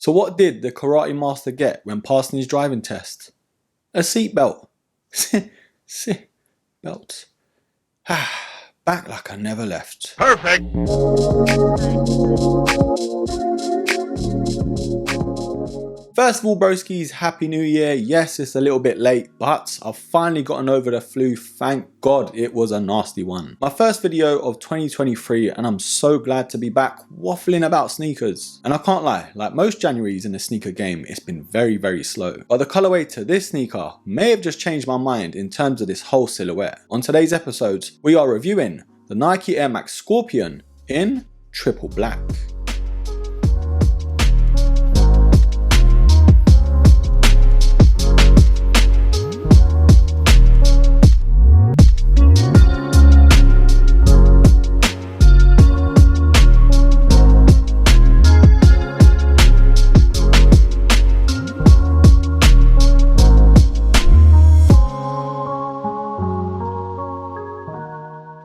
So what did the karate master get when passing his driving test? A seatbelt. Seatbelt. Back like I never left. Perfect. First of all, broskies, happy new year. Yes, it's a little bit late, but I've finally gotten over the flu. Thank God it was a nasty one. My first video of 2023, and I'm so glad to be back waffling about sneakers. And I can't lie, like most Januaries in the sneaker game, it's been very, very slow. But the colorway to this sneaker may have just changed my mind in terms of this whole silhouette. On today's episodes, we are reviewing the Nike Air Max Scorpion in triple black.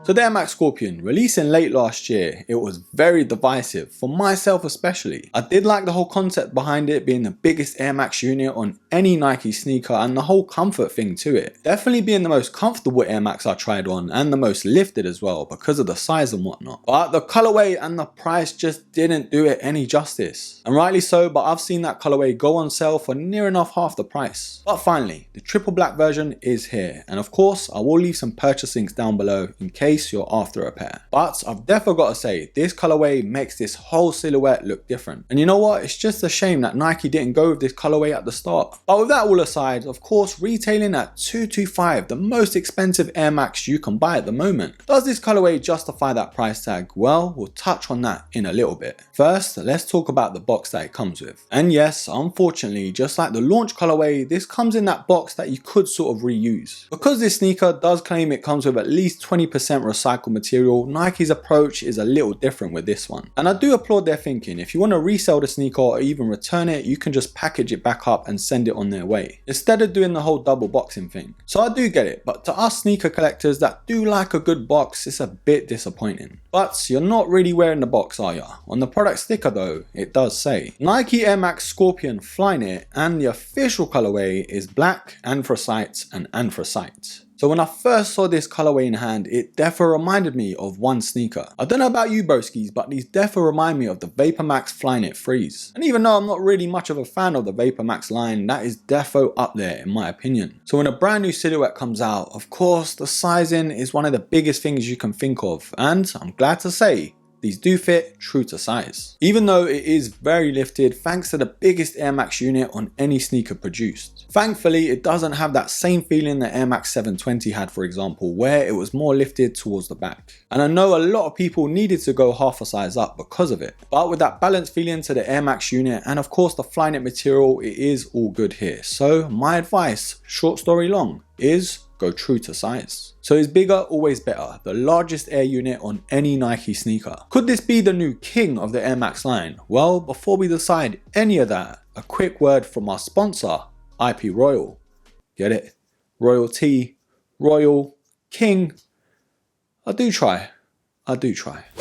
So the Air Max Scorpion, releasing late last year, it was very divisive, for myself especially. I did like the whole concept behind it being the biggest Air Max unit on any Nike sneaker and the whole comfort thing to it. Definitely being the most comfortable Air Max I tried on and the most lifted as well because of the size and whatnot. But the colorway and the price just didn't do it any justice. And rightly so, but I've seen that colorway go on sale for near enough half the price. But finally, the triple black version is here. And of course, I will leave some purchase links down below in case you're after a pair. But I've definitely got to say, this colorway makes this whole silhouette look different. And you know what? It's just a shame that Nike didn't go with this colorway at the start. But with that all aside, of course, retailing at $225, the most expensive Air Max you can buy at the moment. Does this colorway justify that price tag? Well, we'll touch on that in a little bit. First, let's talk about the box that it comes with. And yes, unfortunately, just like the launch colorway, this comes in that box that you could sort of reuse. Because this sneaker does claim it comes with at least 20% recycled material, Nike's approach is a little different with this one. And I do applaud their thinking. If you want to resell the sneaker or even return it, you can just package it back up and send it on their way, instead of doing the whole double boxing thing. So I do get it, but to us sneaker collectors that do like a good box, it's a bit disappointing. But you're not really wearing the box, are ya? On the product sticker though, it does say Nike Air Max Scorpion Flyknit, and the official colorway is black, anthracite and anthracite. So when I first saw this colorway in hand, it defo reminded me of one sneaker. I don't know about you broskies, but these defo remind me of the VaporMax Flyknit Freeze. And even though I'm not really much of a fan of the VaporMax line, that is defo up there in my opinion. So when a brand new silhouette comes out, of course the sizing is one of the biggest things you can think of, and I'm glad to say, these do fit true to size. Even though it is very lifted thanks to the biggest Air Max unit on any sneaker produced. Thankfully, it doesn't have that same feeling the Air Max 720 had, for example, where it was more lifted towards the back. And I know a lot of people needed to go half a size up because of it. But with that balanced feeling to the Air Max unit and of course the Flyknit material, it is all good here. So my advice, short story long, is go true to size. So is bigger always better? The largest air unit on any Nike sneaker. Could this be the new king of the Air Max line? Well, before we decide any of that, a quick word from our sponsor, IP Royal. Get it? Royalty, Royal, King. I do try. Now,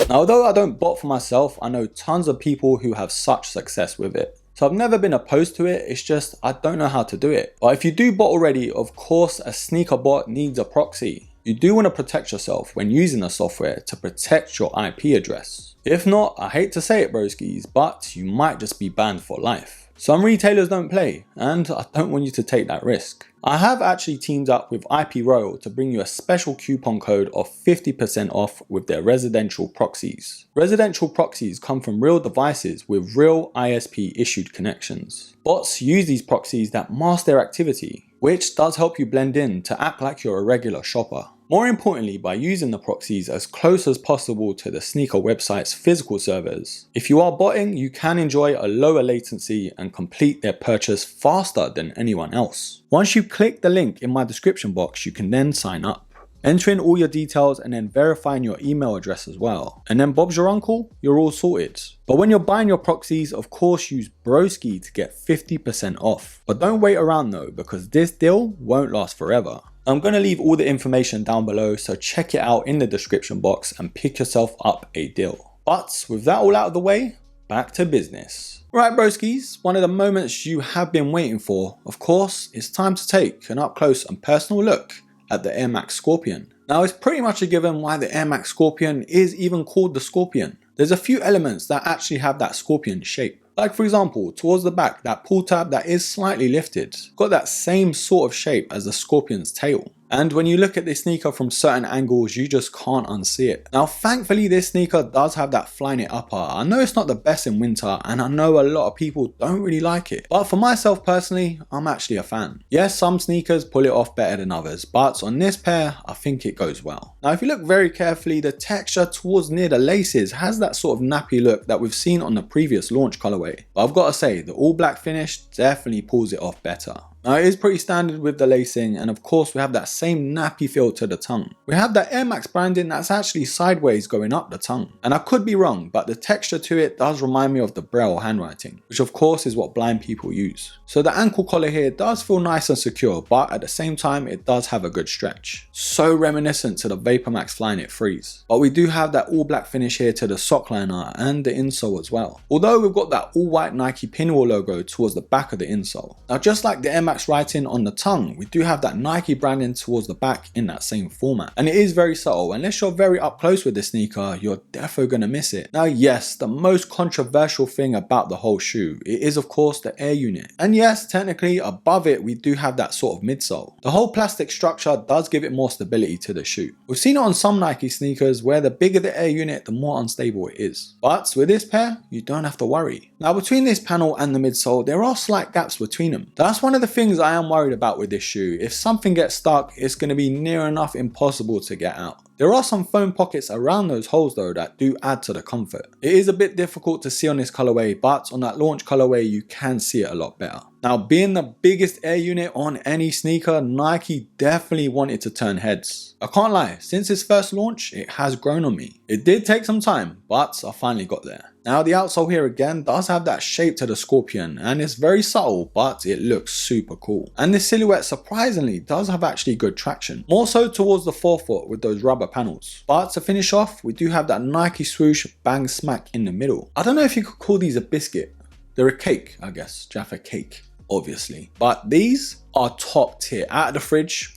although I don't bot for myself, I know tons of people who have such success with it. So I've never been opposed to it, it's just I don't know how to do it. But if you do bot already, of course a sneaker bot needs a proxy. You do want to protect yourself when using the software to protect your IP address. If not, I hate to say it broskies, but you might just be banned for life. Some retailers don't play, and I don't want you to take that risk. I have actually teamed up with IP Royal to bring you a special coupon code of 50% off with their residential proxies. Residential proxies come from real devices with real ISP issued connections. Bots use these proxies that mask their activity, which does help you blend in to act like you're a regular shopper. More importantly, by using the proxies as close as possible to the sneaker website's physical servers. If you are botting, you can enjoy a lower latency and complete their purchase faster than anyone else. Once you click the link in my description box, you can then sign up. Enter in all your details and then verifying your email address as well. And then Bob's your uncle, you're all sorted. But when you're buying your proxies, of course use broski to get 50% off. But don't wait around though, because this deal won't last forever. I'm going to leave all the information down below, so check it out in the description box and pick yourself up a deal. But with that all out of the way, back to business. Right broskies, one of the moments you have been waiting for, of course, it's time to take an up close and personal look at the Air Max Scorpion. Now it's pretty much a given why the Air Max Scorpion is even called the Scorpion. There's a few elements that actually have that scorpion shape. Like for example, towards the back, that pull tab that is slightly lifted, got that same sort of shape as the Scorpion's tail. And when you look at this sneaker from certain angles, you just can't unsee it. Now thankfully this sneaker does have that Flyknit upper. I know it's not the best in winter and I know a lot of people don't really like it. But for myself personally, I'm actually a fan. Yes, some sneakers pull it off better than others, but on this pair, I think it goes well. Now if you look very carefully, the texture towards near the laces has that sort of nappy look that we've seen on the previous launch colorway. But I've got to say, the all black finish definitely pulls it off better. Now it is pretty standard with the lacing, and of course we have that same nappy feel to the tongue. We have that Air Max branding that's actually sideways going up the tongue. And I could be wrong, but the texture to it does remind me of the Braille handwriting, which of course is what blind people use. So the ankle collar here does feel nice and secure, but at the same time it does have a good stretch. So reminiscent to the Vapor Max Flyknit Freeze. But we do have that all black finish here to the sock liner and the insole as well. Although we've got that all white Nike pinwheel logo towards the back of the insole. Now just like the Air Max writing on the tongue, we do have that Nike branding towards the back in that same format, and it is very subtle. Unless you're very up close with this sneaker, you're definitely gonna miss it. Now yes, the most controversial thing about the whole shoe, it is of course the air unit, and yes, technically above it we do have that sort of midsole. The whole plastic structure does give it more stability to the shoe. We've seen it on some Nike sneakers where the bigger the air unit, the more unstable it is, but with this pair you don't have to worry. Now between this panel and the midsole, there are slight gaps between them. That's one of the things I am worried about with this shoe. If something gets stuck, it's going to be near enough impossible to get out. There are some foam pockets around those holes though that do add to the comfort. It is a bit difficult to see on this colorway, but on that launch colorway you can see it a lot better. Now being the biggest air unit on any sneaker, Nike definitely wanted to turn heads. I can't lie, since its first launch it has grown on me. It did take some time, but I finally got there. Now the outsole here again does have that shape to the Scorpion and it's very subtle, but it looks super cool. And this silhouette surprisingly does have actually good traction, more so towards the forefoot with those rubber panels. But to finish off, we do have that Nike swoosh bang smack in the middle. I don't know if you could call these a biscuit. They're a cake, I guess, Jaffa cake, obviously. But these are top tier, out of the fridge,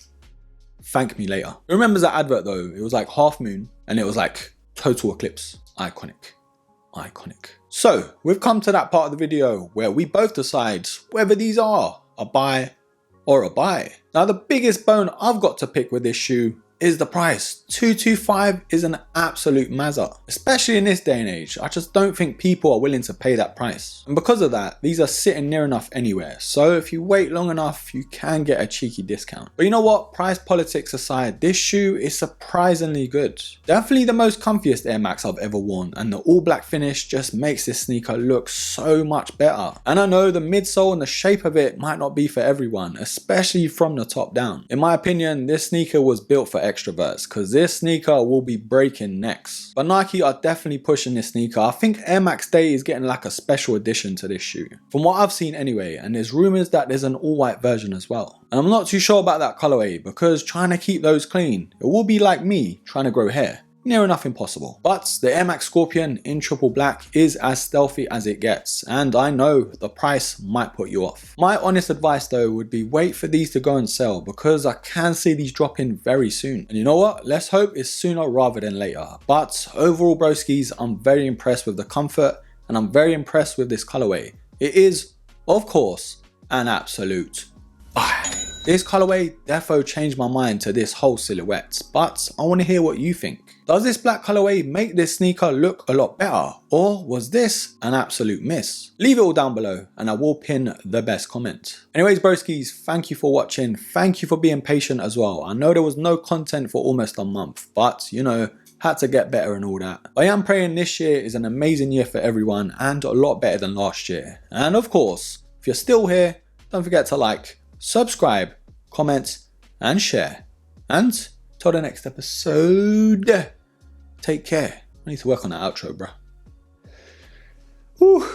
thank me later. Who remembers that advert though? It was like half moon and it was like total eclipse, iconic. So we've come to that part of the video where we both decide whether these are a buy or a buy. Now the biggest bone I've got to pick with this shoe is the price. $225 is an absolute mazza, especially in this day and age. I just don't think people are willing to pay that price, and because of that these are sitting near enough anywhere, so if you wait long enough you can get a cheeky discount. But you know what, price politics aside, this shoe is surprisingly good. Definitely the most comfiest Air Max I've ever worn, and the all black finish just makes this sneaker look so much better. And I know the midsole and the shape of it might not be for everyone, especially from the top down. In my opinion, this sneaker was built for extroverts, because this sneaker will be breaking necks. But Nike are definitely pushing this sneaker. I think Air Max Day is getting like a special edition to this shoe, from what I've seen anyway, and there's rumors that there's an all white version as well. And I'm not too sure about that colorway, because trying to keep those clean, it will be like me trying to grow hair. Near enough impossible. But the Air Max Scorpion in triple black is as stealthy as it gets, and I know the price might put you off. My honest advice though would be wait for these to go on sale, because I can see these dropping very soon. And you know what, let's hope it's sooner rather than later. But overall broskies, I'm very impressed with the comfort and I'm very impressed with this colorway. It is of course an absolute buy. This colorway defo changed my mind to this whole silhouette, but I want to hear what you think. Does this black colorway make this sneaker look a lot better, or was this an absolute miss? Leave it all down below and I will pin the best comment. Anyways broskies, thank you for watching, thank you for being patient as well. I know there was no content for almost a month, but you know, had to get better and all that. I am praying this year is an amazing year for everyone and a lot better than last year. And of course, if you're still here, don't forget to like, subscribe, comment and share. And till the next episode, take care. I need to work on that outro, bruh. Whew.